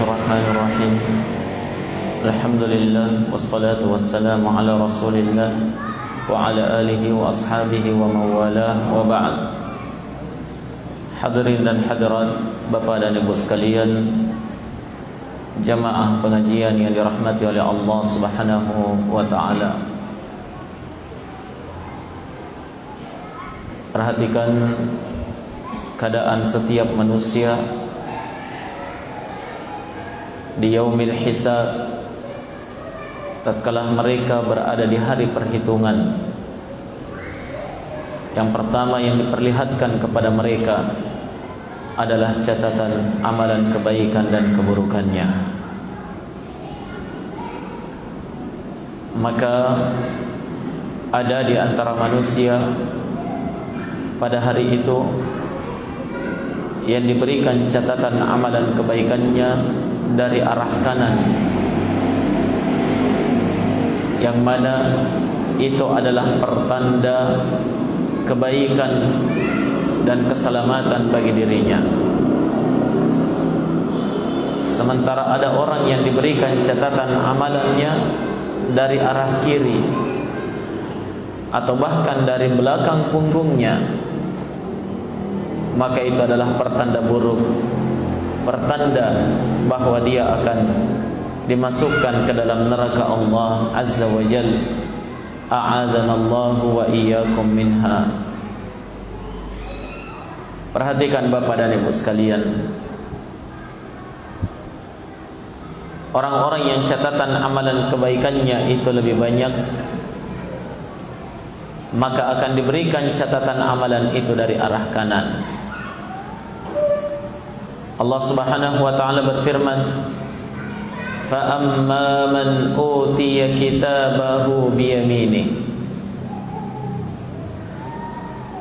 Bismillahirrahmanirrahim. Alhamdulillah wassalatu wassalamu ala Rasulillah wa ala alihi wa ashabihi wa mawalah wa ba'd. Hadirin dan hadirat, Bapak dan Ibu sekalian, jamaah pengajian yang dirahmati oleh Allah Subhanahu wa taala. Perhatikan keadaan setiap manusia di yaumil hisab, tatkala mereka berada di hari perhitungan. Yang pertama yang diperlihatkan kepada mereka adalah catatan amalan kebaikan dan keburukannya. Maka ada di antara manusia pada hari itu yang diberikan catatan amalan kebaikannya dari arah kanan, yang mana itu adalah pertanda kebaikan dan keselamatan bagi dirinya. Sementara ada orang yang diberikan catatan amalannya dari arah kiri atau bahkan dari belakang punggungnya, maka itu adalah pertanda buruk, pertanda bahwa dia akan dimasukkan ke dalam neraka Allah Azza wa Jalla. A'adhanallahu wa iyyakum minha. Perhatikan Bapak dan Ibu sekalian, orang-orang yang catatan amalan kebaikannya itu lebih banyak, maka akan diberikan catatan amalan itu dari arah kanan. Allah Subhanahu wa taala berfirman, "Fa amma man utiya kitabahu bi yaminihi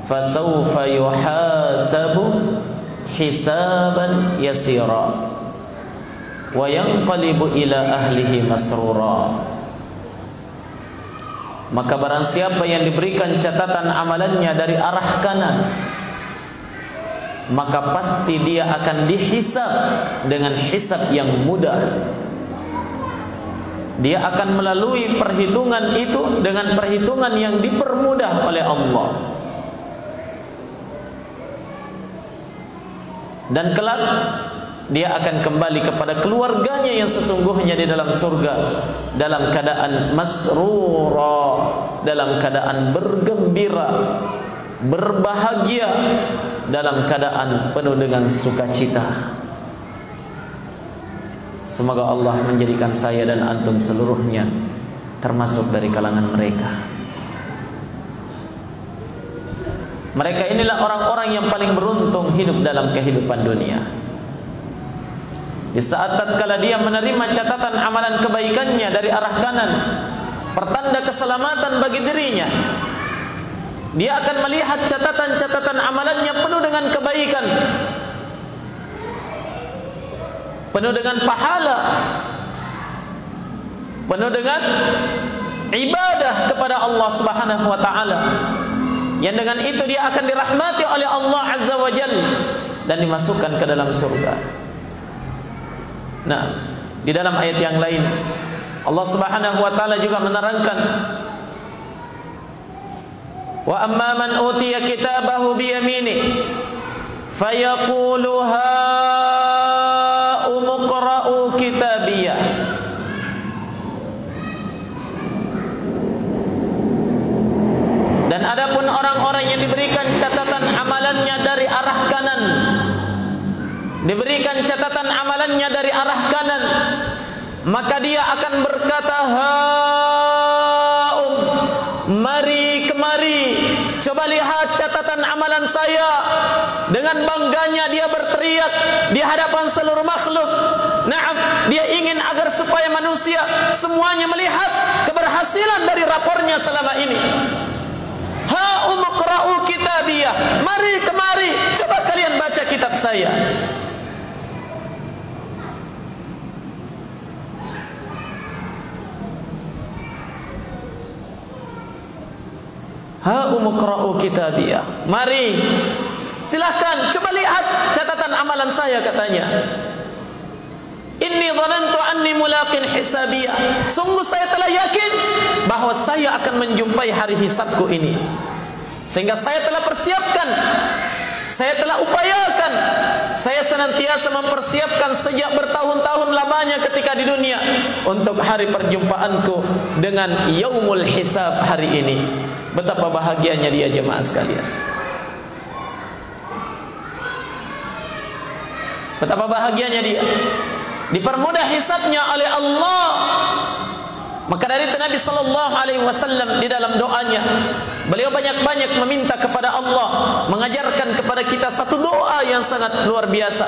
fasawfa yuhasabu hisaban yasira wa yanqalibu ila ahlihi masrura." Maka barang siapa yang diberikan catatan amalannya dari arah kanan, maka pasti dia akan dihisab dengan hisab yang mudah. Dia akan melalui perhitungan itu dengan perhitungan yang dipermudah oleh Allah. Dan kelak dia akan kembali kepada keluarganya yang sesungguhnya di dalam surga dalam keadaan masrura, dalam keadaan bergembira, berbahagia, dalam keadaan penuh dengan sukacita. Semoga Allah menjadikan saya dan antum seluruhnya termasuk dari kalangan mereka. Mereka inilah orang-orang yang paling beruntung hidup dalam kehidupan dunia. Di saat tatkala dia menerima catatan amalan kebaikannya dari arah kanan, pertanda keselamatan bagi dirinya, dia akan melihat catatan-catatan amalannya penuh dengan kebaikan, penuh dengan pahala, penuh dengan ibadah kepada Allah Subhanahu wa taala. Yang dengan itu dia akan dirahmati oleh Allah Azza wa Jalla dan dimasukkan ke dalam surga. Nah, di dalam ayat yang lain Allah Subhanahu wa taala juga menerangkan, wa amma man utiya kitabahu bi yaminihi fayaqulu ha umqra'u kitabiyah. Dan adapun orang-orang yang diberikan catatan amalannya dari arah kanan, diberikan catatan amalannya dari arah kanan, maka dia akan berkata, "Haum, mari kemari, coba lihat catatan amalan saya." Dengan bangganya dia berteriak di hadapan seluruh makhluk. Naam, dia ingin agar supaya manusia semuanya melihat keberhasilan dari rapornya selama ini. Ha umqra'u kitabiyah, mari kemari, coba kalian baca kitab saya. Ha umqra'u kitabiyah, mari silahkan coba lihat catatan amalan saya, katanya. Inni dhanantu anni mulaqin hisabiyah. Sungguh saya telah yakin bahwa saya akan menjumpai hari hisabku ini. Sehingga saya telah persiapkan, saya telah upayakan, saya senantiasa mempersiapkan sejak bertahun-tahun lamanya ketika di dunia untuk hari perjumpaanku dengan yaumul hisab hari ini. Betapa bahagianya dia jemaah sekalian. Betapa bahagianya dia. Dipermudah hisabnya oleh Allah. Maka dari itu Nabi sallallahu alaihi wasallam di dalam doanya, beliau banyak-banyak meminta kepada Allah, mengajarkan kepada kita satu doa yang sangat luar biasa.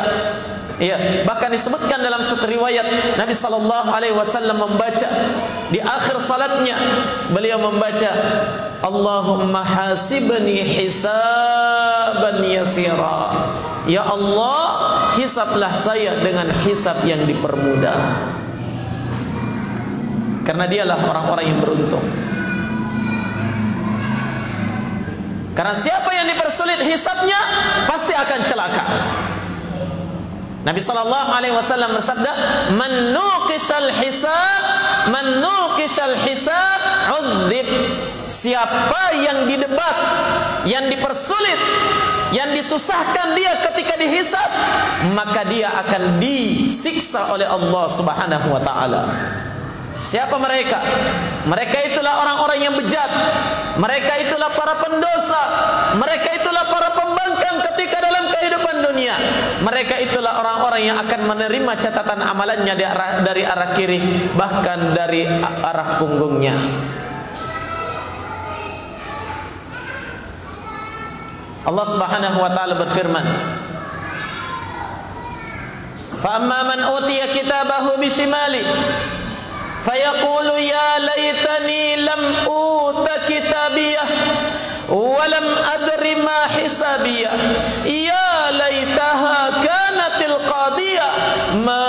Ya, bahkan disebutkan dalam satu riwayat Nabi sallallahu alaihi wasallam membaca di akhir salatnya, beliau membaca, Allahumma hasibni hisaban yasira. Ya Allah, hisablah saya dengan hisab yang dipermudah. Karena dialah orang-orang yang beruntung. Karena siapa yang dipersulit hisabnya pasti akan celaka. Nabi sallallahu alaihi wasallam bersabda, "Man nuqishal hisab, 'udzib." Siapa yang didebat, yang dipersulit, yang disusahkan dia ketika dihisab, maka dia akan disiksa oleh Allah Subhanahu wa taala. Siapa mereka? Mereka itulah orang-orang yang bejat. Mereka itulah para pendosa. Mereka itulah para pembangkang ketika dalam kehidupan dunia. Mereka itulah orang-orang yang akan menerima catatan amalannya dari arah kiri, bahkan dari arah punggungnya. Allah Subhanahu wa taala berfirman, "Fa amma man utiya kitabahu bishimali fayaqulu ya laitani lam uta kitabiyah wa lam adri ma hisabiyah ya laitaha kanatil qadiyah ma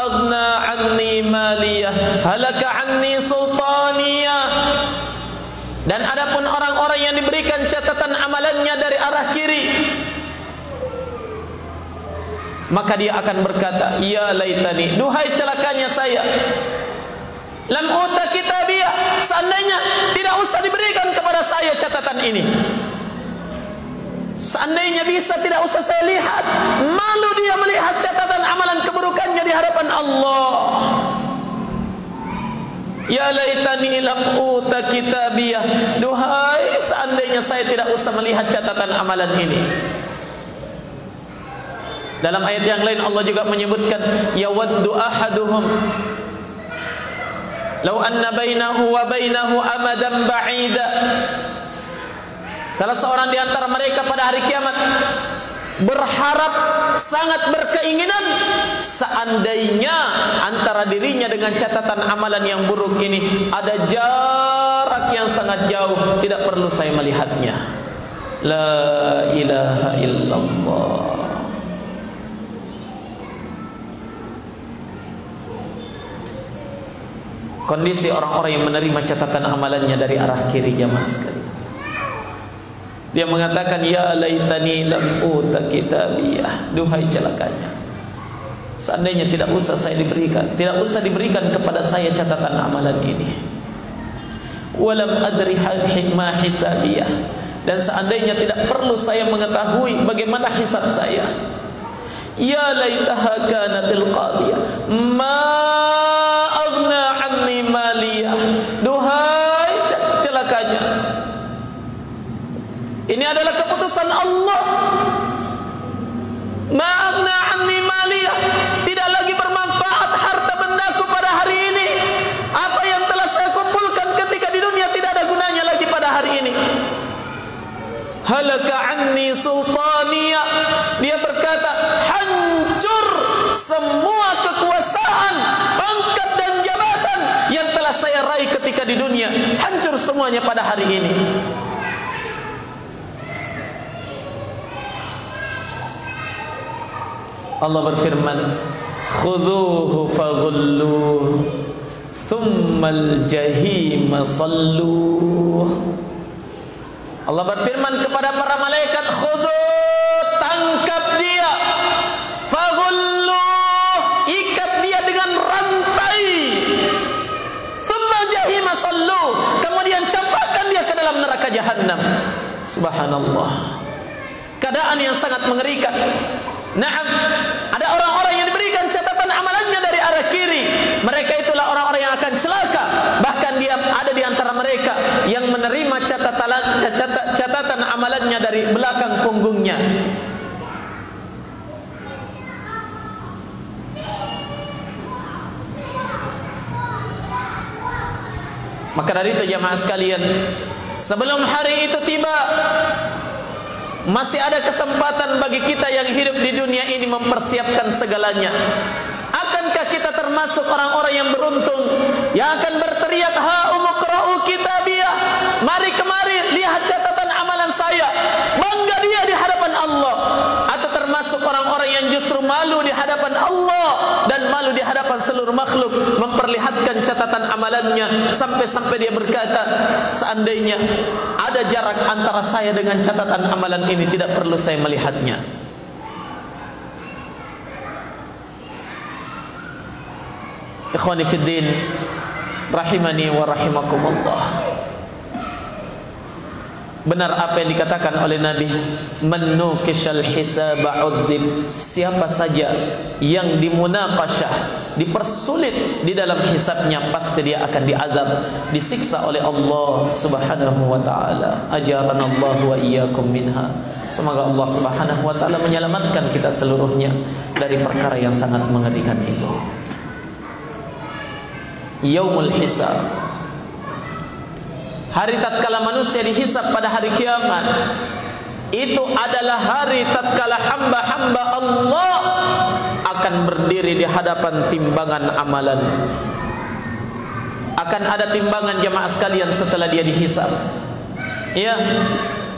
aghna anni maliyah halaka anni sultaniyah." Dan adapun orang-orang yang diberikan catatan amalannya dari arah kiri, maka dia akan berkata, ya laitani, duhai celakanya saya, lam uta kitabiyah, seandainya tidak usah diberikan kepada saya catatan ini. Seandainya bisa tidak usah saya lihat. Malu dia melihat catatan amalan keburukannya di hadapan Allah. Ya laitani lam uta kitabiyah, duhai seandainya saya tidak usah melihat catatan amalan ini. Dalam ayat yang lain Allah juga menyebutkan, yawaddu ahaduhum law anna bainahu wa bainahu amadan ba'ida. Salah seorang di antara mereka pada hari kiamat berharap, sangat berkeinginan, seandainya antara dirinya dengan catatan amalan yang buruk ini ada jarak yang sangat jauh, tidak perlu saya melihatnya. La ilaha illallah. Kondisi orang-orang yang menerima catatan amalannya dari arah kiri, jamaah sekalian. Dia mengatakan, ya laitani lam uta kitabiyah, duhai celakanya, seandainya tidak usah diberikan kepada saya catatan amalan ini. Walam adri ma hisabiyah, dan seandainya tidak perlu saya mengetahui bagaimana hisab saya. Ya laitaha kanatil qadiyah ma aghna anni maliyah, duhai celakanya, ini adalah keputusan Allah. Ma aghna anni maliyah, tidak lagi bermanfaat harta bendaku pada hari ini. Apa yang telah saya kumpulkan ketika di dunia tidak ada gunanya lagi pada hari ini. Halaka anni sultaniyah, dia berkata, hancur semua kekuasaan, pangkat dan jabatan yang telah saya raih ketika di dunia, hancur semuanya pada hari ini. Allah berfirman, khudhuhu faghulluh thummal jahima salluh. Allah berfirman kepada para malaikat, khudhu, tangkap dia, faghulluh, ikat jahannam. Subhanallah, keadaan yang sangat mengerikan. Naam, ada orang-orang yang diberikan catatan amalannya dari arah kiri. Mereka itulah orang-orang yang akan celaka. Bahkan dia ada di antara mereka yang menerima catatan amalannya dari belakang punggungnya. Maka dari itu jamaah sekalian, sebelum hari itu tiba, masih ada kesempatan bagi kita yang hidup di dunia ini mempersiapkan segalanya. Akankah kita termasuk orang-orang yang beruntung yang akan berteriak, ha umqra'u kitabiyah, mari kemari lihat catatan amalan saya, bangga dia di hadapan Allah? Atau termasuk orang-orang yang justru malu di hadapan Allah dan malu di hadapan seluruh makhluk memperlihatkan catatan amalannya, sampai-sampai dia berkata, seandainya ada jarak antara saya dengan catatan amalan ini, tidak perlu saya melihatnya. Ikhwani fiddin, rahimani wa rahimakumullah. Benar apa yang dikatakan oleh Nabi, man nukishal hisaba udzib, siapa saja yang dimunaqasyah, dipersulit di dalam hisabnya, pasti dia akan diazab, disiksa oleh Allah Subhanahu wa taala. Ajaranallahu wa iyyakum minha. Semoga Allah Subhanahu wa taala menyelamatkan kita seluruhnya dari perkara yang sangat mengerikan itu. Yaumul hisab, hari tatkala manusia dihisab pada hari kiamat. Itu adalah hari tatkala hamba-hamba Allah akan berdiri di hadapan timbangan amalan. Akan ada timbangan jamaah sekalian setelah dia dihisab. Ya,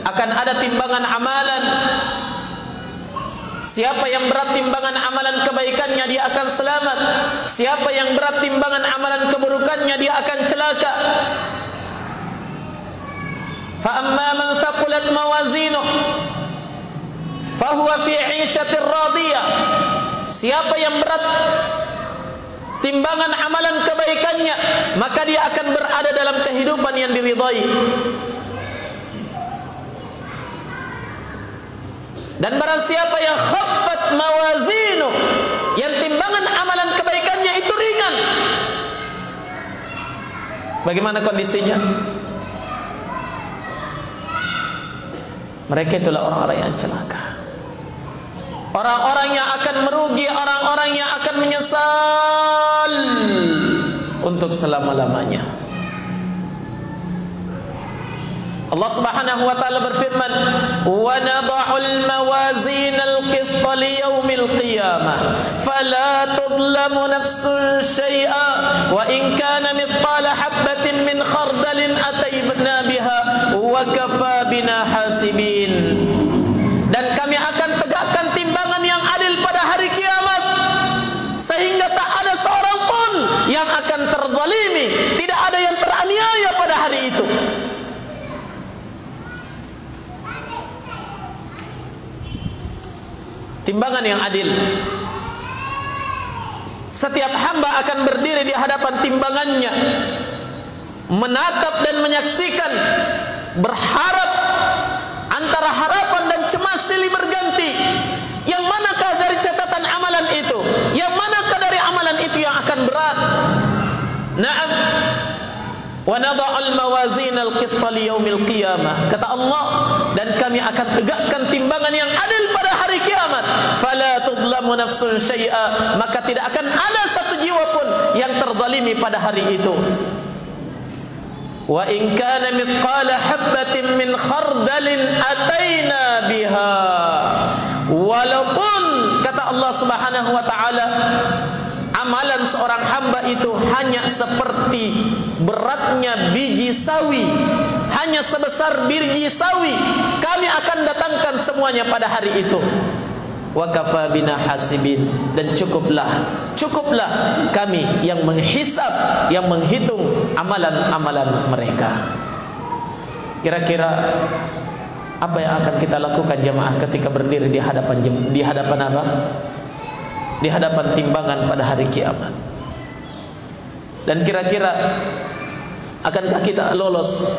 akan ada timbangan amalan. Siapa yang berat timbangan amalan kebaikannya, dia akan selamat. Siapa yang berat timbangan amalan keburukannya, dia akan celaka. Fa amma man thaqulat mawazinuh fahuwa fi 'ishatir radiyah. Siapa yang berat timbangan amalan kebaikannya, maka dia akan berada dalam kehidupan yang diridhai. Dan barang siapa yang khaffat mawazinu, yang timbangan amalan kebaikannya itu ringan, bagaimana kondisinya? Mereka itulah orang-orang yang celaka, orang-orang yang akan merugi, orang-orang yang akan menyesal untuk selama-lamanya. Allah Subhanahu wa taala berfirman, "Wa nadha'ul mawazinal qista liyaumil qiyamah, fala tudlamu nafsun syai'a, wa in kana mithqala habatin min khardalin atayna biha wa kafa bina hasibin." Dan kami akan tegakkan timbangan yang adil pada hari kiamat, sehingga tak ada seorang pun yang akan terzalimi, tidak ada yang teraniaya pada hari itu. Timbangan yang adil. Setiap hamba akan berdiri di hadapan timbangannya, menatap dan menyaksikan, berharap, antara harapan dan cemas silih berganti. Yang manakah dari catatan amalan itu? Yang manakah dari amalan itu yang akan berat? Naam. Wa nadha'ul mawazinal qista liyaumil qiyamah, kata Allah, dan kami akan tegakkan timbangan yang adil pada hari kiamat. Fala tudlamu nafsun syai'a, maka tidak akan ada satu jiwa pun yang terzalimi pada hari itu. Wa in kana mithqala habatin min khardalin ataina biha, walaupun kata Allah Subhanahu wa taala, amalan seorang hamba itu hanya seperti beratnya biji sawi, hanya sebesar biji sawi, kami akan datangkan semuanya pada hari itu. Wa kafa bina hasibin, dan cukuplah kami yang menghisab, yang menghitung amalan-amalan mereka. Kira-kira apa yang akan kita lakukan jamaah ketika berdiri di hadapan apa? Di hadapan timbangan pada hari kiamat. Dan kira-kira akankah kita lolos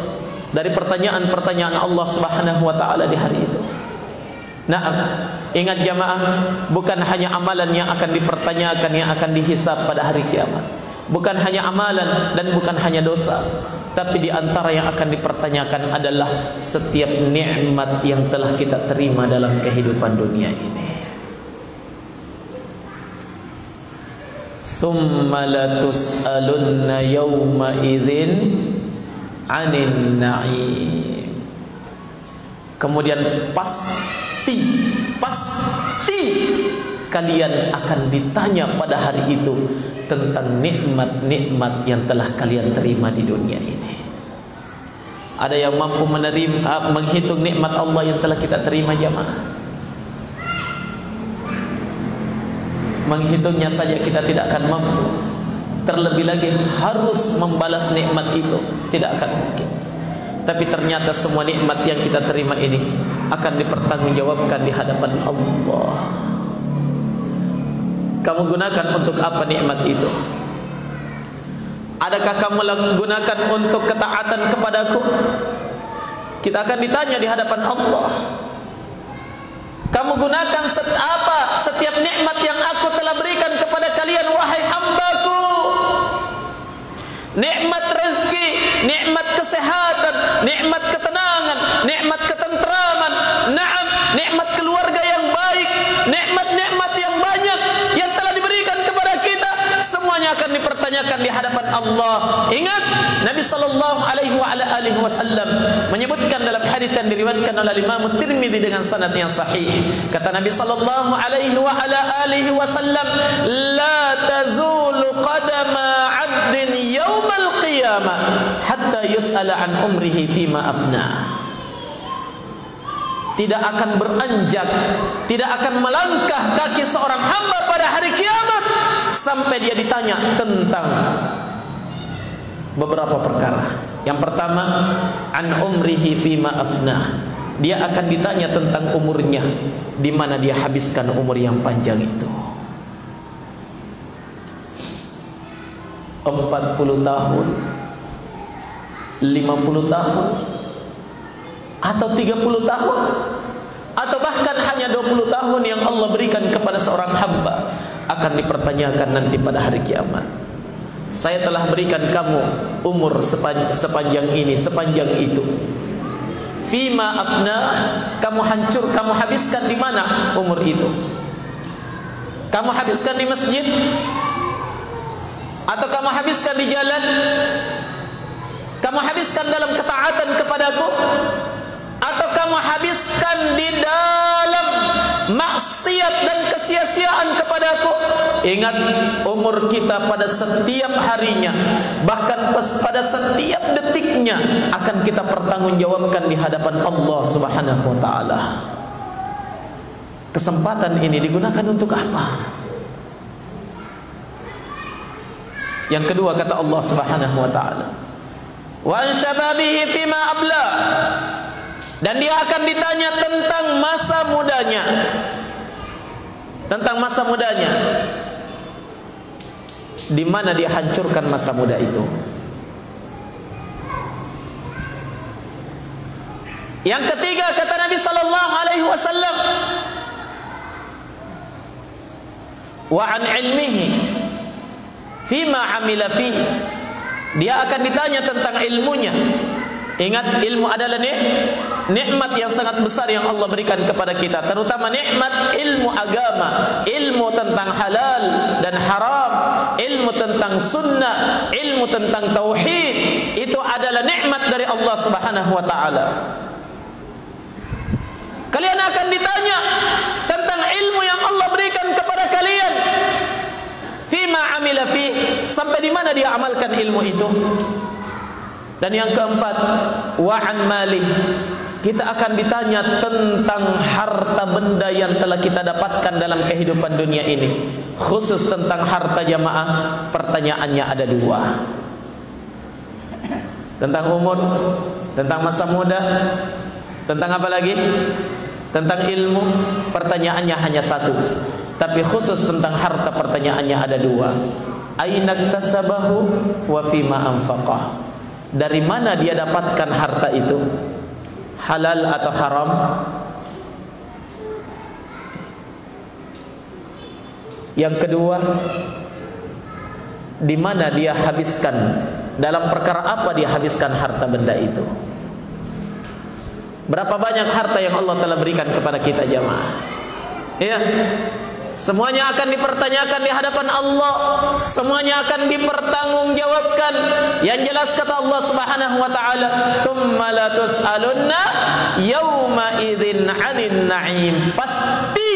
dari pertanyaan-pertanyaan Allah Subhanahu wa taala di hari itu. Nah, ingat jamaah, bukan hanya amalan yang akan dipertanyakan, yang akan dihisab pada hari kiamat. Bukan hanya amalan dan bukan hanya dosa, tapi di antara yang akan dipertanyakan adalah setiap nikmat yang telah kita terima dalam kehidupan dunia ini. Tsumma latus'alunna yawma idzin 'anin na'im. Kemudian pasti kalian akan ditanya pada hari itu tentang nikmat-nikmat yang telah kalian terima di dunia ini. Ada yang mampu menghitung nikmat Allah yang telah kita terima jamaah? Menghitungnya saja kita tidak akan mampu. Terlebih lagi harus membalas nikmat itu tidak akan mungkin. Tapi ternyata semua nikmat yang kita terima ini akan dipertanggungjawabkan di hadapan Allah. Kamu gunakan untuk apa nikmat itu? Adakah kamu gunakan untuk ketaatan kepadaku? Kita akan ditanya di hadapan Allah. Kamu gunakan apa setiap nikmat yang aku telah berikan kepada kalian, wahai hambaku? Nikmat rezeki, nikmat kesehatan, nikmat ketenangan, nikmat ketentraman, na'am, nikmat keluarga yang baik, nikmat-nikmat yang banyak yang telah diberikan kepada kita, semuanya akan dipertanyakan di hadapan Allah. Ingat, Nabi sallallahu alaihi wasallam menyebutkan dalam hadis yang diriwayatkan oleh Imam Tirmidzi dengan sanad yang sahih. Kata Nabi sallallahu alaihi wasallam, "La tazulu qadama 'abdin yaumal qiyamah hatta yus'ala an umrihi fima afna." Tidak akan beranjak, tidak akan melangkah kaki seorang hamba pada hari kiamat sampai dia ditanya tentang beberapa perkara. Yang pertama, an umrihi fima afna. Dia akan ditanya tentang umurnya, di mana dia habiskan umur yang panjang itu. 40 tahun, 50 tahun, atau 30 tahun, atau bahkan hanya 20 tahun yang Allah berikan kepada seorang hamba akan dipertanyakan nanti pada hari kiamat. Saya telah berikan kamu umur sepanjang ini, sepanjang itu. Fima afna, kamu habiskan di mana umur itu? Kamu habiskan di masjid? Atau kamu habiskan di jalan? Kamu habiskan dalam ketaatan kepadaku? Atau kamu habiskan di dalam maksiat dan kesia-siaan kepadaku? Ingat, umur kita pada setiap harinya, bahkan pada setiap detiknya akan kita pertanggungjawabkan di hadapan Allah Subhanahu wa taala. Kesempatan ini digunakan untuk apa? Yang kedua, kata Allah Subhanahu wa taala, "Wa an syababihi fima abla." Dan dia akan ditanya tentang masa mudanya. Tentang masa mudanya. Di mana dia hancurkan masa muda itu? Yang ketiga, kata Nabi sallallahu alaihi wasallam, "Wa an ilmihi fima amila fi." Dia akan ditanya tentang ilmunya. Ingat, ilmu adalah nikmat yang sangat besar yang Allah berikan kepada kita, terutama nikmat ilmu agama, ilmu tentang halal dan haram, ilmu tentang sunnah, ilmu tentang tauhid. Itu adalah nikmat dari Allah Subhanahu wa taala. Kalian akan ditanya tentang ilmu yang Allah berikan kepada kalian. Fima amila fi, sampai di mana dia amalkan ilmu itu? Dan yang keempat, wa'an mali. Kita akan ditanya tentang harta benda yang telah kita dapatkan dalam kehidupan dunia ini. Khusus tentang harta jamaah, pertanyaannya ada dua. Tentang umur, tentang masa muda, tentang apa lagi? Tentang ilmu, pertanyaannya hanya satu. Tapi khusus tentang harta, pertanyaannya ada dua. Aina iktasabahu wa fima anfaqah. dari mana dia dapatkan harta itu, halal atau haram. Yang kedua, di mana dia habiskan, dalam perkara apa dia habiskan harta benda itu. Berapa banyak harta yang Allah telah berikan kepada kita jamaah? Ya, semuanya akan dipertanyakan di hadapan Allah, semuanya akan dipertanggungjawabkan. Yang jelas kata Allah Subhanahu wa taala, "Tsumma la tus'alunna yauma idzin 'anil na'im." Pasti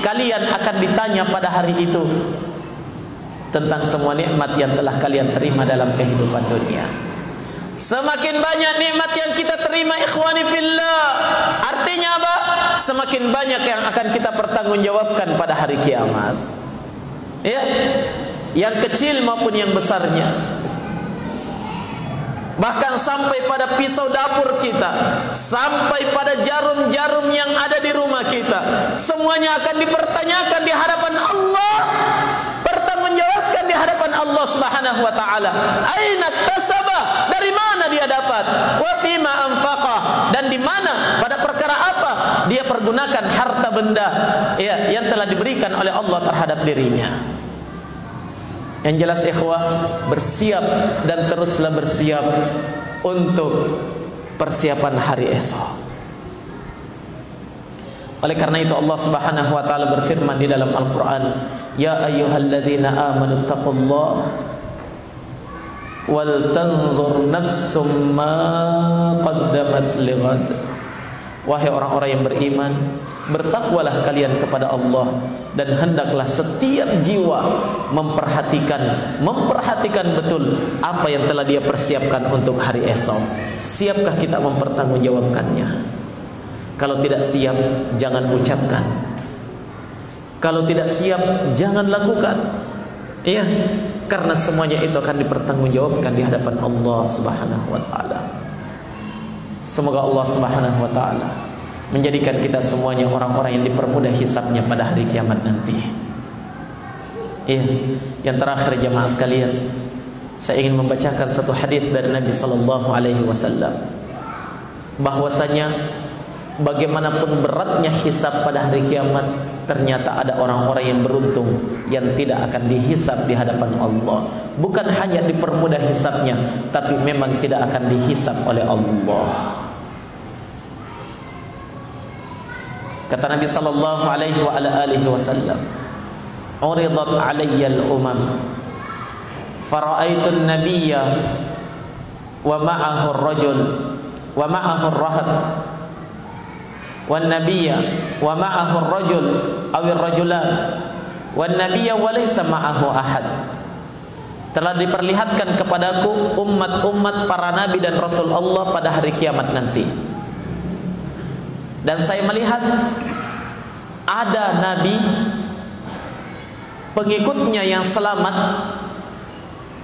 kalian akan ditanya pada hari itu tentang semua nikmat yang telah kalian terima dalam kehidupan dunia. Semakin banyak nikmat yang kita terima ikhwani fillah, artinya apa? Semakin banyak yang akan kita pertanggungjawabkan pada hari kiamat. Ya, yang kecil maupun yang besarnya. Bahkan sampai pada pisau dapur kita, sampai pada jarum-jarum yang ada di rumah kita, semuanya akan dipertanyakan di hadapan Allah, pertanggungjawabkan di hadapan Allah Subhanahu wa taala. Aina tasabah? Dari mana dia dapat? Wa fima anfaqah? Dan di mana, pada perkara apa dia pergunakan harta benda ya yang telah diberikan oleh Allah terhadap dirinya. Yang jelas ikhwah, bersiap dan teruslah bersiap untuk persiapan hari esok. Oleh karena itu Allah Subhanahu wa taala berfirman di dalam Al-Qur'an, "Ya ayyuhalladzina amanu taqullaha wal tanzur nafsum ma qaddamat lighad." Wahai orang-orang yang beriman, bertakwalah kalian kepada Allah, dan hendaklah setiap jiwa memperhatikan betul apa yang telah dia persiapkan untuk hari esok. Siapkah kita mempertanggungjawabkannya? Kalau tidak siap, jangan ucapkan. Kalau tidak siap, jangan lakukan. Iya, karena semuanya itu akan dipertanggungjawabkan di hadapan Allah Subhanahu wa taala. Semoga Allah Subhanahu wa taala menjadikan kita semuanya orang-orang yang dipermudah hisabnya pada hari kiamat nanti. Yang terakhir jemaah sekalian, saya ingin membacakan satu hadis dari Nabi sallallahu alaihi wasallam, bahwasanya bagaimanapun beratnya hisab pada hari kiamat, ternyata ada orang-orang yang beruntung yang tidak akan dihisab di hadapan Allah. Bukan hanya dipermudah hisabnya, tapi memang tidak akan dihisab oleh Allah. Kata Nabi sallallahu alaihi wa ala alihi wasallam, "Uridat 'alayya al-umam fara'aitu an-nabiyya wa ma'ahu ar-rajul wa ma'ahu ar-rahat wan nabiyya wa ma'ahu ar-rajul aw ar-rajulan wan nabiyya wa laysa ma'ahu ahad." Telah diperlihatkan kepadaku umat-umat para nabi dan rasul Allah pada hari kiamat nanti, dan saya melihat ada nabi pengikutnya yang selamat,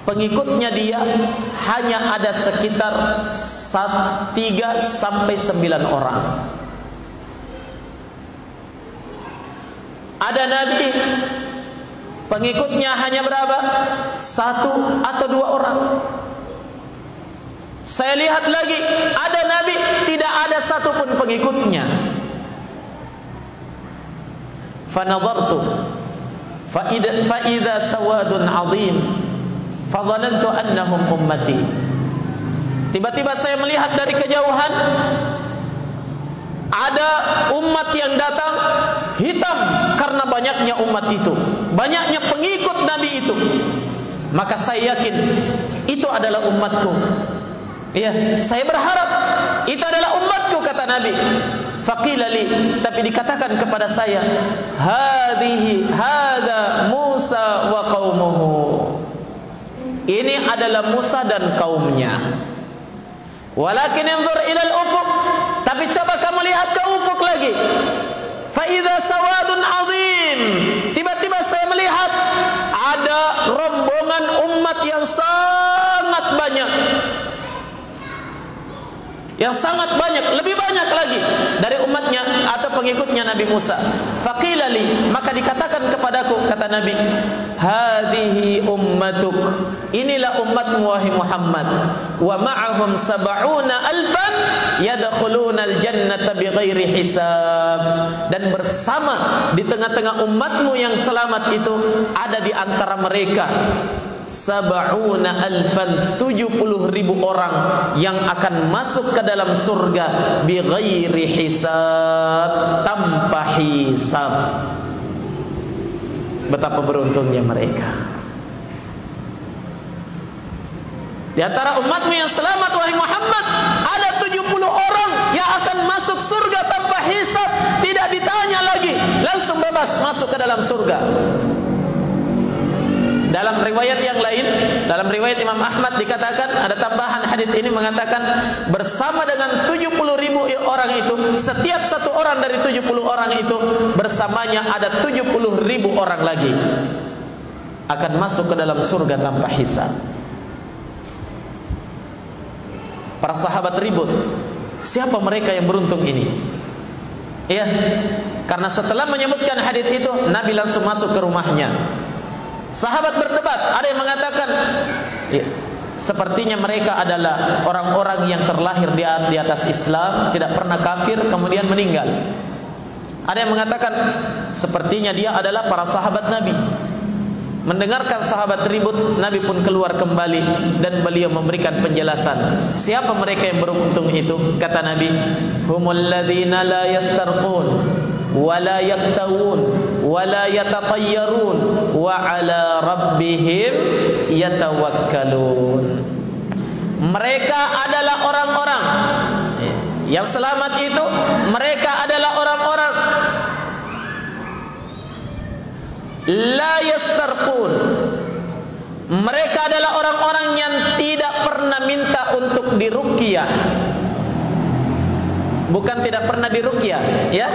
pengikutnya dia hanya ada sekitar 3 sampai 9 orang. Ada nabi pengikutnya hanya berapa? 1 atau 2 orang. Saya lihat lagi, ada nabi tidak ada satupun pengikutnya. Fanadhartu fa idza sawadun 'azim fa dhanantu annahum ummati. Tiba-tiba saya melihat dari kejauhan ada umat yang datang hitam karena banyaknya umat itu, banyaknya pengikut nabi itu. Maka saya yakin itu adalah umatku. Ya, saya berharap itu adalah umatku, kata Nabi. Faqila li, tapi dikatakan kepada saya, hadza Musa wa qaumuhu. Ini adalah Musa dan kaumnya. Walakin inzur ilal ufuq, tapi coba kamu lihat ke ufuk lagi. Fa idza sawadun azim, tiba-tiba saya melihat ada rombongan umat yang sangat banyak. Yang sangat banyak, lebih banyak lagi dari umatnya atau pengikutnya Nabi Musa. Faqila li, maka dikatakan kepadaku, kata Nabi, hadhihi ummatuk, inilah umatmu wahai Muhammad, wa ma'ahum sab'una alfan yadkhulunal jannata bighairi hisab. Dan bersama di tengah-tengah umatmu yang selamat itu ada di antara mereka sab'una alfan, 70.000 orang yang akan masuk ke dalam surga bighairi hisab, tanpa hisab. Betapa beruntungnya mereka. Di antara umatmu yang selamat wahai Muhammad, ada 70 orang yang akan masuk surga tanpa hisab, tidak ditanya lagi, langsung bebas masuk ke dalam surga. Dalam riwayat yang lain, dalam riwayat Imam Ahmad dikatakan, ada tambahan hadis ini mengatakan bersama dengan 70.000 orang itu, setiap satu orang dari 70 orang itu bersamanya ada 70.000 orang lagi akan masuk ke dalam surga tanpa hisab. Para sahabat ribut, siapa mereka yang beruntung ini? Iya, karena setelah menyebutkan hadis itu, Nabi langsung masuk ke rumahnya. Sahabat berdebat, ada yang mengatakan ya, sepertinya mereka adalah orang-orang yang terlahir di atas Islam, tidak pernah kafir, kemudian meninggal. Ada yang mengatakan sepertinya dia adalah para sahabat Nabi. Mendengarkan sahabat ribut, Nabi pun keluar kembali dan beliau memberikan penjelasan. Siapa mereka yang beruntung itu? Kata Nabi, humul ladzina la yastarqun wa la yaktawun wa la yatatayyarun wa ala rabbihim yatawakkalun. Mereka adalah orang-orang yang selamat itu, mereka adalah orang-orang la yastarqun. Mereka adalah orang-orang yang tidak pernah minta untuk diruqyah. Bukan tidak pernah diruqyah, ya.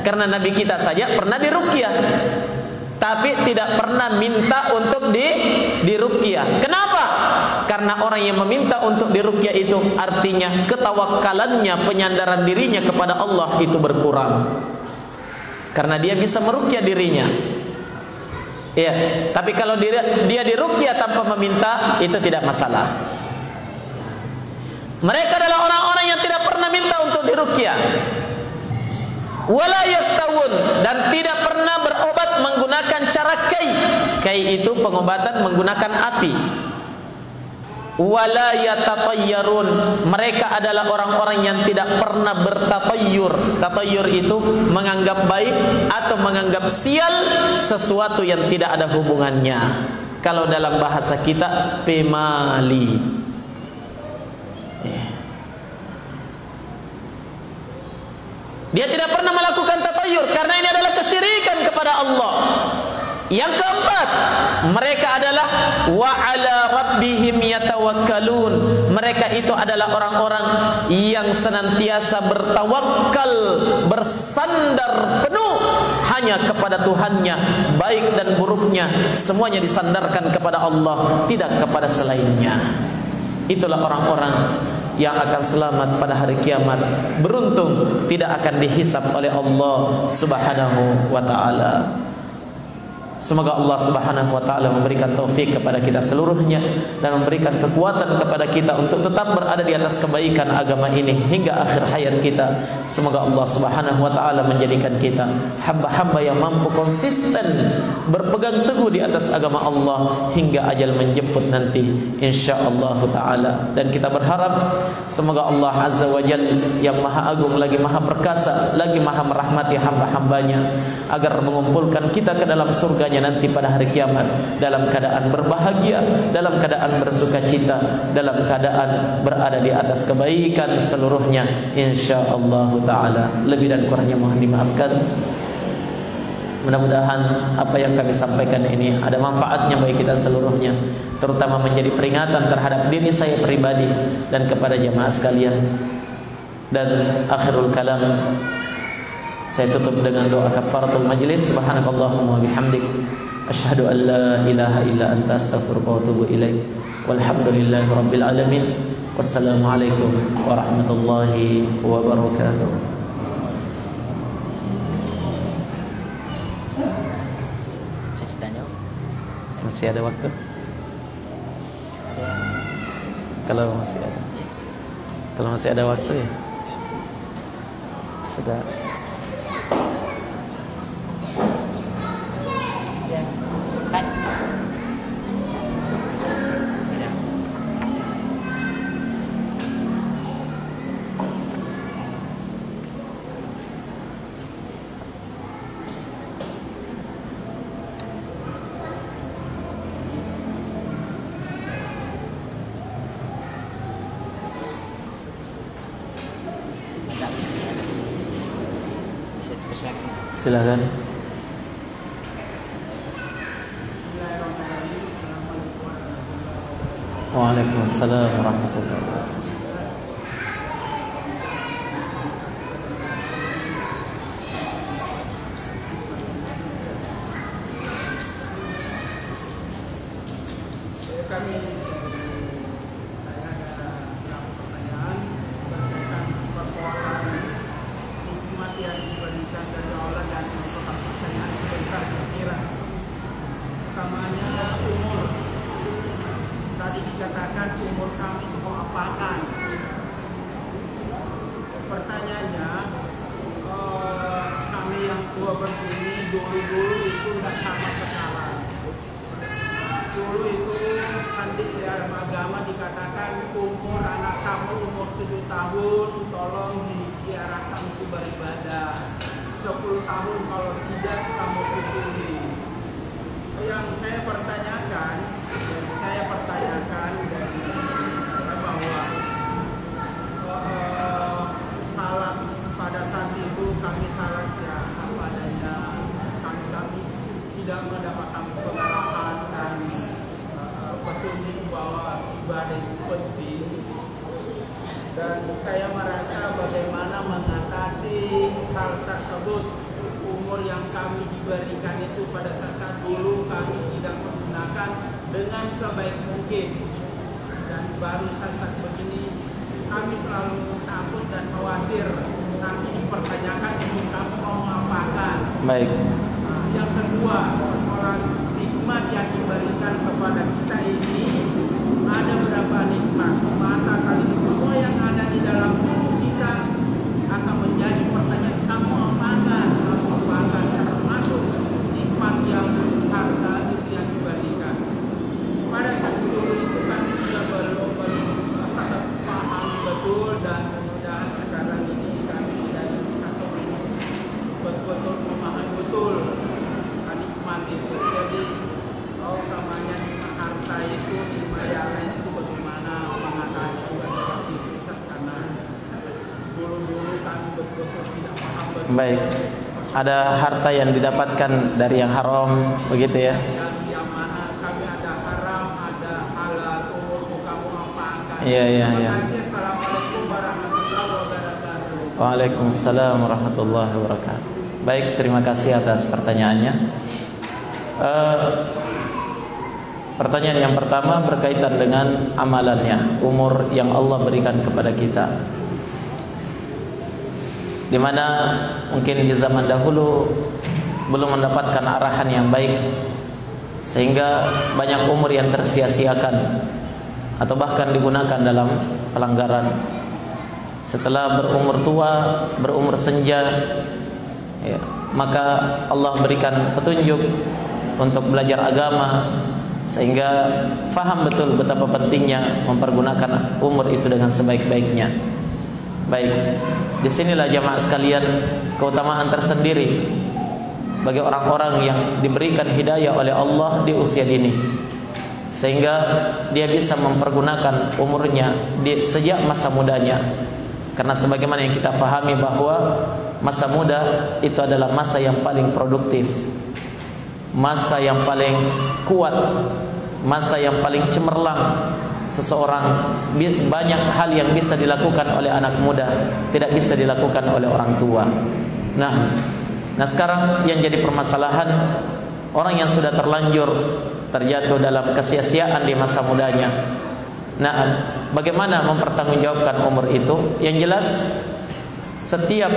Karena Nabi kita saja pernah diruqyah, tapi tidak pernah minta untuk diruqyah. Kenapa? Karena orang yang meminta untuk diruqyah itu artinya ketawakkalannya, penyandaran dirinya kepada Allah itu berkurang. Karena dia bisa meruqyah dirinya. Ya, tapi kalau dia diruqyah tanpa meminta, itu tidak masalah. Mereka adalah orang-orang yang tidak pernah minta untuk diruqyah. Wala yaktawun, dan tidak pernah berobat menggunakan cara kai. Kai itu pengobatan menggunakan api. Wala yatatayyarun, mereka adalah orang-orang yang tidak pernah bertatayyur. Tatayyur itu menganggap baik atau menganggap sial sesuatu yang tidak ada hubungannya. Kalau dalam bahasa kita pemali. Dia tidak pernah melakukan tatayyur karena ini adalah kesyirikan kepada Allah. Yang keempat, mereka adalah wa ala rabbihim yatawakkalun. Mereka itu adalah orang-orang yang senantiasa bertawakal, bersandar penuh hanya kepada Tuhannya. Baik dan buruknya semuanya disandarkan kepada Allah, tidak kepada selainnya. Itulah orang-orang yang akan selamat pada hari kiamat, beruntung, tidak akan dihisab oleh Allah Subhanahu wa ta'ala. Semoga Allah Subhanahu wa ta'ala memberikan taufik kepada kita seluruhnya dan memberikan kekuatan kepada kita untuk tetap berada di atas kebaikan agama ini hingga akhir hayat kita. Semoga Allah Subhanahu wa ta'ala menjadikan kita hamba-hamba yang mampu konsisten berpegang teguh di atas agama Allah hingga ajal menjemput nanti insyaallah ta'ala. Dan kita berharap semoga Allah Azza wa Jalla yang maha agung, lagi maha perkasa, lagi maha merahmati hamba-hambanya agar mengumpulkan kita ke dalam surga nanti pada hari kiamat dalam keadaan berbahagia, dalam keadaan bersuka cita, dalam keadaan berada di atas kebaikan seluruhnya insyaallah ta'ala. Lebih dan kurangnya mohon dimaafkan. Mudah-mudahan apa yang kami sampaikan ini ada manfaatnya bagi kita seluruhnya, terutama menjadi peringatan terhadap diri saya pribadi dan kepada jemaah sekalian. Dan akhirul kalam, saya tutup dengan doa kafaratul majlis. Subhanakallahumma wa bihamdik, asyhadu an la ilaha illa anta, astaghfiruka wa atubu ilaik. Walhamdulillahi rabbil alamin. Wassalamualaikum warahmatullahi wabarakatuh. Masih ada waktu? Kalau masih ada. Kalau masih ada waktu ya. Sudah. Silakan. Waalaikumsalam warahmatullahi wabarakatuh. Baik. Yang kedua, persoalan nikmat yang diberikan kepada kita ini, ada berapa nikmat? Mata, telinga, semua yang ada di dalam tubuh kita akan menjadi pertanyaan, kamu apakan? Kamu apakan? Termasuk nikmat yang harta itu yang diberikan. Pada saat dulu itu kan kita belum paham betul, dan mudah-mudahan sekarang ini kami dari kita betul-betul memahami betul nikmat itu. Jadi namanya harta itu, dibayarnya itu bagaimana mengatasi juga seperti kita, karena dulu-dulu kami betul-betul tidak paham betul. Baik. Ada harta yang didapatkan dari yang haram, begitu ya? Yang mana kami ada haram, ada halal, umur kamu apa akan. Iya. Terima kasih. Assalamualaikum warahmatullahi wabarakatuh. Waalaikumsalam warahmatullahi wabarakatuh. Baik, terima kasih atas pertanyaannya. Pertanyaan yang pertama berkaitan dengan amalannya, umur yang Allah berikan kepada kita, di mana mungkin di zaman dahulu belum mendapatkan arahan yang baik, sehingga banyak umur yang tersia-siakan atau bahkan digunakan dalam pelanggaran. Setelah berumur tua, berumur senja, ya, maka Allah berikan petunjuk untuk belajar agama, sehingga faham betul betapa pentingnya mempergunakan umur itu dengan sebaik-baiknya. Baik, disinilah jamaah sekalian keutamaan tersendiri bagi orang-orang yang diberikan hidayah oleh Allah di usia dini, sehingga dia bisa mempergunakan umurnya sejak masa mudanya. Karena sebagaimana yang kita fahami bahwa masa muda itu adalah masa yang paling produktif, masa yang paling kuat, masa yang paling cemerlang. Seseorang, banyak hal yang bisa dilakukan oleh anak muda tidak bisa dilakukan oleh orang tua. Nah sekarang yang jadi permasalahan, orang yang sudah terlanjur terjatuh dalam kesia-siaan di masa mudanya. Nah, bagaimana mempertanggungjawabkan umur itu? Yang jelas, setiap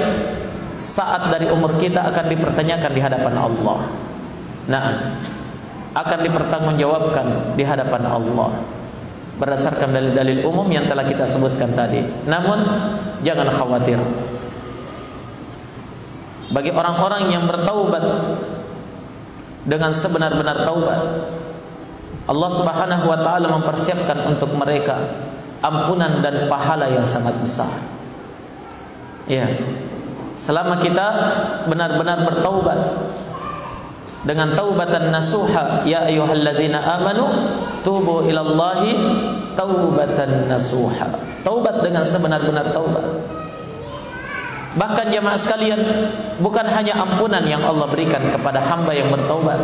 saat dari umur kita akan dipertanyakan di hadapan Allah. Nah, akan dipertanggungjawabkan di hadapan Allah. berdasarkan dalil-dalil umum yang telah kita sebutkan tadi. Namun jangan khawatir. Bagi orang-orang yang bertaubat dengan sebenar-benar taubat, Allah Subhanahu wa taala mempersiapkan untuk mereka ampunan dan pahala yang sangat besar. Ya. Selama kita benar-benar bertaubat dengan taubatan nasuha, ya ayyuhalladzina amanu tubu ilallahi taubatan nasuha. Taubat dengan sebenar-benar taubat. Bahkan jamaah sekalian, bukan hanya ampunan yang Allah berikan kepada hamba yang bertaubat,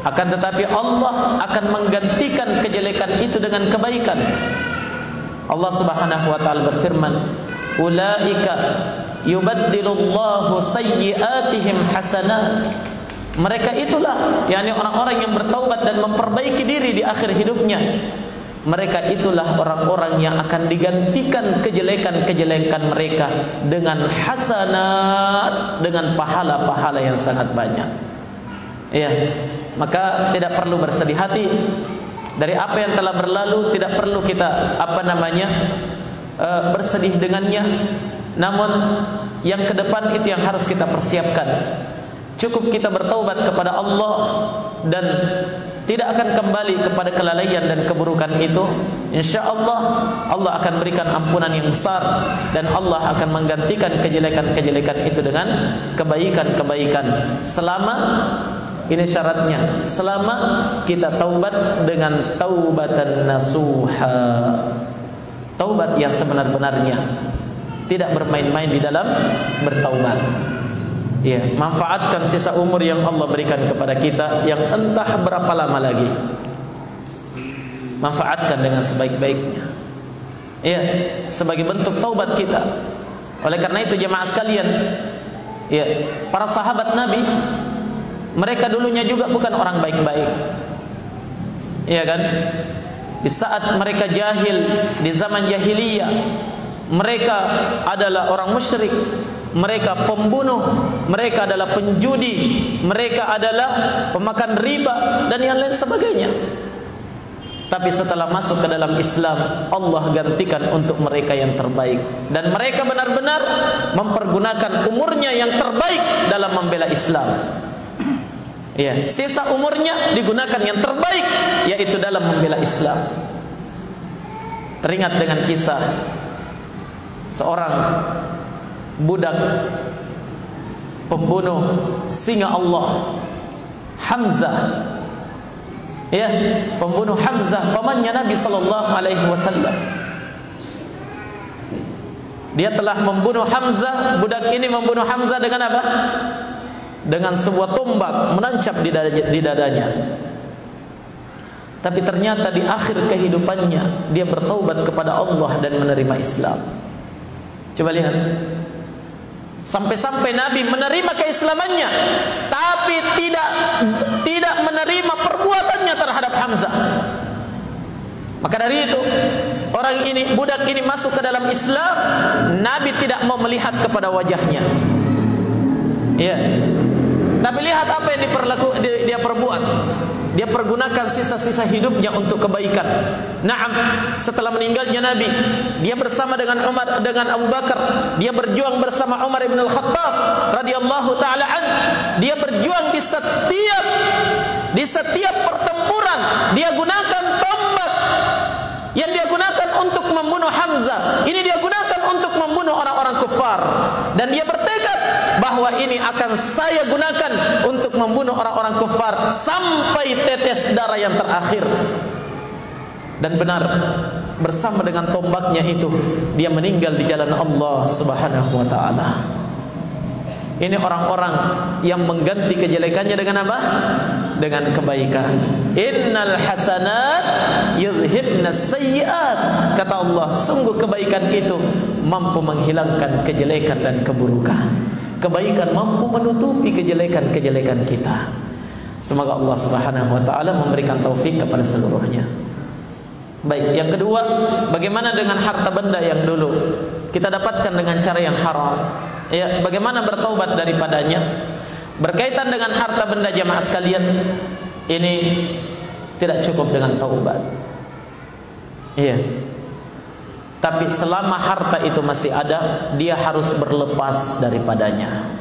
akan tetapi Allah akan menggantikan kejelekan itu dengan kebaikan. Allah Subhanahu wa taala berfirman, ulaika yubaddilullahu sayyi'atihim hasanat. Mereka itulah, yakni orang-orang yang bertaubat dan memperbaiki diri di akhir hidupnya. Mereka itulah orang-orang yang akan digantikan kejelekan-kejelekan mereka dengan hasanat, dengan pahala-pahala yang sangat banyak. Ya, maka tidak perlu bersedih hati dari apa yang telah berlalu. Tidak perlu kita bersedih dengannya. Namun yang ke depan itu yang harus kita persiapkan. Cukup kita bertaubat kepada Allah dan tidak akan kembali kepada kelalaian dan keburukan itu. InsyaAllah Allah akan berikan ampunan yang besar, dan Allah akan menggantikan kejelekan-kejelekan itu dengan kebaikan-kebaikan. Selama, ini syaratnya, selama kita taubat dengan taubatan nasuha, taubat yang sebenar-benarnya, tidak bermain-main di dalam bertaubat. Ya, manfaatkan sisa umur yang Allah berikan kepada kita yang entah berapa lama lagi. Manfaatkan dengan sebaik-baiknya. Ya, sebagai bentuk taubat kita. Oleh karena itu jemaah sekalian, ya, para sahabat Nabi, mereka dulunya juga bukan orang baik-baik. Iya kan? Di saat mereka jahil, di zaman jahiliyah, mereka adalah orang musyrik, mereka pembunuh, mereka adalah penjudi, mereka adalah pemakan riba dan yang lain sebagainya. Tapi setelah masuk ke dalam Islam, Allah gantikan untuk mereka yang terbaik, dan mereka benar-benar mempergunakan umurnya yang terbaik dalam membela Islam. Ya, sisa umurnya digunakan yang terbaik, yaitu dalam membela Islam. Teringat dengan kisah seorang budak pembunuh singa Allah, Hamzah. Ya, pembunuh Hamzah, pamannya Nabi sallallahu alaihi wasallam. Dia telah membunuh Hamzah. Budak ini membunuh Hamzah dengan apa? Dengan sebuah tombak menancap di dadanya. Tapi ternyata di akhir kehidupannya dia bertaubat kepada Allah dan menerima Islam. Coba lihat. Sampai-sampai Nabi menerima keislamannya, tapi tidak menerima perbuatannya terhadap Hamzah. Maka dari itu, orang ini, budak ini masuk ke dalam Islam, Nabi tidak mau melihat kepada wajahnya. Ya. Tapi lihat apa yang dia perbuat. Dia pergunakan sisa-sisa hidupnya untuk kebaikan. Naam, setelah meninggalnya Nabi, dia bersama dengan Abu Bakar, dia berjuang bersama Umar ibn al-Khattab radhiyallahu taala an. Dia berjuang di setiap pertempuran. Dia gunakan tombak yang dia gunakan untuk membunuh Hamzah. Ini dia gunakan untuk membunuh orang-orang kufar, dan dia bertekad bahwa ini akan saya gunakan untuk membunuh orang-orang kufar sampai tetes darah yang terakhir. Dan benar, bersama dengan tombaknya itu dia meninggal di jalan Allah Subhanahu wa taala. Ini orang-orang yang mengganti kejelekannya dengan apa? Dengan kebaikan. Innal hasanat yudhibnas sayyiat. Kata Allah, sungguh kebaikan itu mampu menghilangkan kejelekan dan keburukan. Kebaikan mampu menutupi kejelekan-kejelekan kita. Semoga Allah Subhanahu wa taala memberikan taufik kepada seluruhnya. Baik, yang kedua, bagaimana dengan harta benda yang dulu kita dapatkan dengan cara yang haram? Ya, bagaimana bertaubat daripadanya? Berkaitan dengan harta benda jamaah sekalian, ini tidak cukup dengan taubat. Iya. Tapi selama harta itu masih ada, dia harus berlepas daripadanya.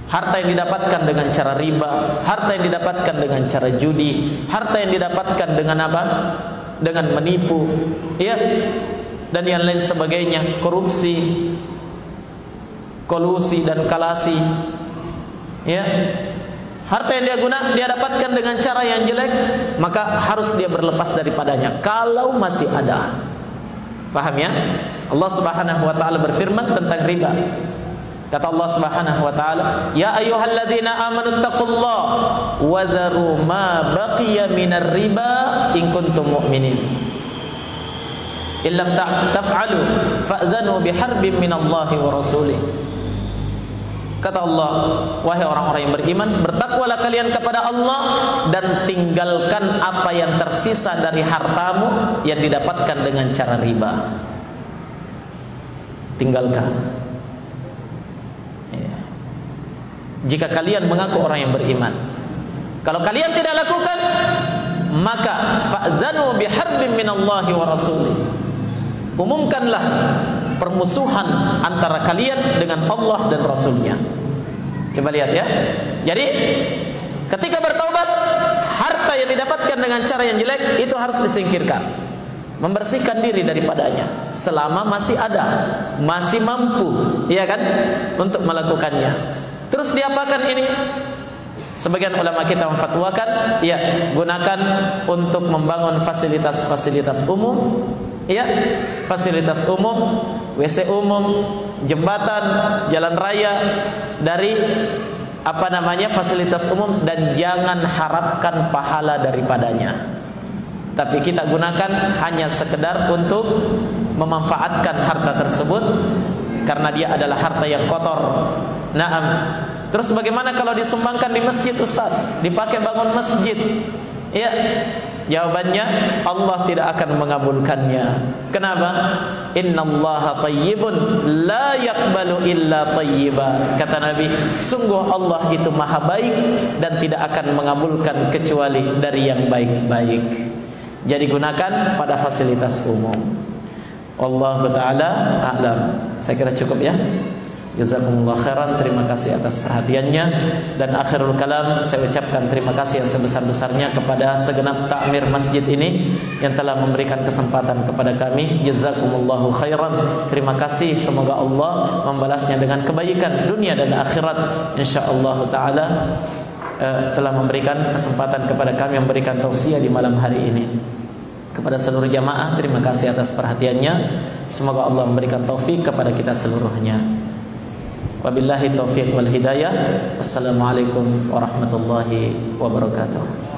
Harta yang didapatkan dengan cara riba, harta yang didapatkan dengan cara judi, harta yang didapatkan dengan apa? Dengan menipu, ya, dan yang lain sebagainya, korupsi, kolusi dan kalasi, ya. Harta yang dia dapatkan dengan cara yang jelek, maka harus dia berlepas daripadanya kalau masih ada. Faham ya? Allah Subhanahu wa taala berfirman tentang riba. Kata Allah Subhanahu wa taala, "Ya ayyuhalladzina amanu taqullaha wa dharu ma baqiya minar riba in kuntum mu'minin. Illam taf'alu fa'dhanu biharbin minallahi wa rasulih." Kata Allah, wahai orang-orang yang beriman, bertakwalah kalian kepada Allah dan tinggalkan apa yang tersisa dari hartamu yang didapatkan dengan cara riba. Tinggalkan. Ya. Jika kalian mengaku orang yang beriman, kalau kalian tidak lakukan, maka fa'dzanu biharbin minallahi wa rasulih. Umumkanlah permusuhan antara kalian dengan Allah dan Rasulnya. Coba lihat ya. Jadi ketika bertaubat, harta yang didapatkan dengan cara yang jelek itu harus disingkirkan, membersihkan diri daripadanya selama masih ada, masih mampu, iya kan, untuk melakukannya. Terus diapakan ini? Sebagian ulama kita memfatwakan, ya, gunakan untuk membangun fasilitas-fasilitas umum, ya, fasilitas umum, WC umum, jembatan, jalan raya, dari fasilitas umum, dan jangan harapkan pahala daripadanya. Tapi kita gunakan hanya sekedar untuk memanfaatkan harta tersebut karena dia adalah harta yang kotor. Naam. Terus bagaimana kalau disumbangkan di masjid, Ustaz? Dipakai bangun masjid. Ya, jawabannya Allah tidak akan mengabulkannya. Kenapa? Innallaha thayyibun la yaqbalu illa thayyiba. Kata Nabi, sungguh Allah itu maha baik dan tidak akan mengabulkan kecuali dari yang baik-baik. Jadi gunakan pada fasilitas umum. Wallahu ta'ala a'lam. Saya kira cukup ya. Jazakumullah khairan, terima kasih atas perhatiannya. Dan akhirul kalam, saya ucapkan terima kasih yang sebesar-besarnya kepada segenap takmir masjid ini yang telah memberikan kesempatan kepada kami. Jazakumullahu khairan. Terima kasih, semoga Allah membalasnya dengan kebaikan dunia dan akhirat. Insyaallah taala telah memberikan kesempatan kepada kami memberikan tausiah di malam hari ini. Kepada seluruh jamaah, terima kasih atas perhatiannya. Semoga Allah memberikan taufik kepada kita seluruhnya. Wabillahi taufiq wal hidayah. Wassalamualaikum warahmatullahi wabarakatuh.